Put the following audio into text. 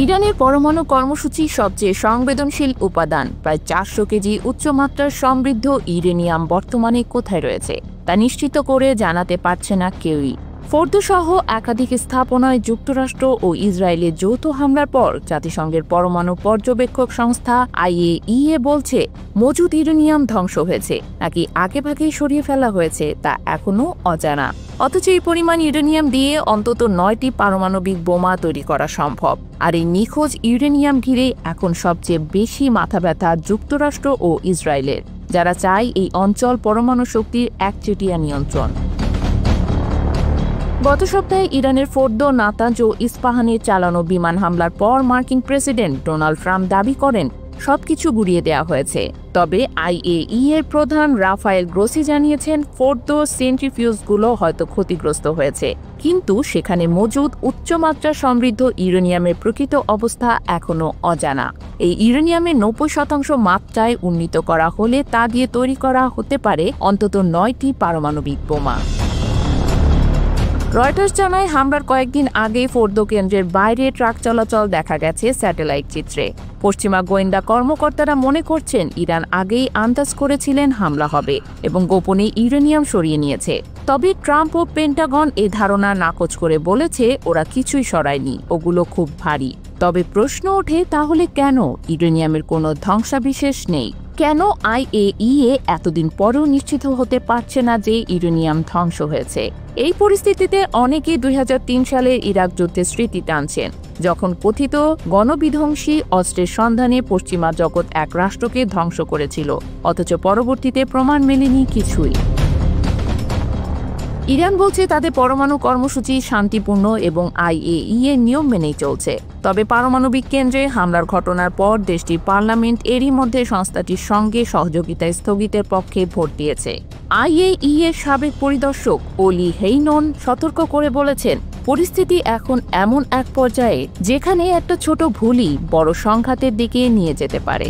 ইরানের পরমাণু কর্মসূচি সবচেয়ে সংবেদনশীল উপাদান প্রায় 400 কেজি উচ্চমাত্রার সমৃদ্ধ ইউরেনিয়াম বর্তমানে কোথায় রয়েছে তা নিশ্চিত করে জানাতে পারছে না কেউই। ফোর্দো সহ একাধিক স্থাপনায় যুক্তরাষ্ট্র ও ইসরায়েলের যৌথ হামলার পর জাতিসংঘের পরমাণু পর্যবেক্ষক সংস্থা IAEA বলছে মজুদ ইউরেনিয়াম ধ্বংস হয়েছে নাকি আগেভাগেই সরিয়ে ফেলা হয়েছে তা এখনও অজানা। অথচ এই পরিমাণ ইউরেনিয়াম দিয়ে অন্তত 9টি পারমাণবিক বোমা তৈরি করা সম্ভব। আর এই নিখোঁজ ইউরেনিয়াম ঘিরে এখন সবচেয়ে বেশি মাথাব্যথা যুক্তরাষ্ট্র ও ইসরায়েলের, যারা চায় এই অঞ্চল পরমাণু শক্তির একচেটিয়া নিয়ন্ত্রণ। গত সপ্তাহে ইরানের ফোর্দো, নাতাঞ্জ ও ইস্পাহানে চালানো বিমান হামলার পর মার্কিন প্রেসিডেন্ট ডোনাল্ড ট্রাম্প দাবি করেন সবকিছু গুড়িয়ে দেওয়া হয়েছে। তবে IAEA প্রধান রাফায়েল গ্রোসি জানিয়েছেন ফোর্দো সেন্ট্রিফিউজগুলো হয়তো ক্ষতিগ্রস্ত হয়েছে, কিন্তু সেখানে মজুদ উচ্চমাত্রা সমৃদ্ধ ইউরেনিয়ামের প্রকৃত অবস্থা এখনও অজানা। এই ইউরেনিয়ামের 90% মাত্রায় উন্নীত করা হলে তা দিয়ে তৈরি করা হতে পারে অন্তত 9টি পারমাণবিক বোমা। রয়টার্স জানায় হামলার কয়েকদিন আগে ফোর্দো কেন্দ্রের বাইরে ট্রাক চলাচল দেখা গেছে স্যাটেলাইট চিত্রে। পশ্চিমা গোয়েন্দা কর্মকর্তারা মনে করছেন ইরান আগেই আন্দাজ করেছিলেন হামলা হবে এবং গোপনে ইউরেনিয়াম সরিয়ে নিয়েছে। তবে ট্রাম্প ও পেন্টাগন এ ধারণা নাকচ করে বলেছে ওরা কিছুই সরায়নি, ওগুলো খুব ভারী। তবে প্রশ্ন ওঠে, তাহলে কেন ইউরেনিয়ামের কোনো ধ্বংসাবিশেষ নেই? কেন IAEA এতদিন পরেও নিশ্চিত হতে পারছে না যে ইউরেনিয়াম ধ্বংস হয়েছে? এই পরিস্থিতিতে অনেকেই 2003 সালের ইরাক যুদ্ধের স্মৃতি টানছেন, যখন কথিত গণবিধ্বংসী অস্ত্রের সন্ধানে পশ্চিমা জগৎ এক রাষ্ট্রকে ধ্বংস করেছিল, অথচ পরবর্তীতে প্রমাণ মেলেনি কিছুই। ইরান বলছে তাদের পরমাণু কর্মসূচি শান্তিপূর্ণ এবং IAEA নিয়ম মেনেই চলছে। তবে পারমাণবিক কেন্দ্রে হামলার ঘটনার পর দেশটির পার্লামেন্ট এরই মধ্যে সংস্থাটির সঙ্গে সহযোগিতা স্থগিতের পক্ষে ভোট দিয়েছে। IAEA সাবেক পরিদর্শক ওলি হেইনন সতর্ক করে বলেছেন, পরিস্থিতি এখন এমন এক পর্যায়ে যেখানে একটা ছোট ভুলই বড় সংঘাতের দিকে নিয়ে যেতে পারে।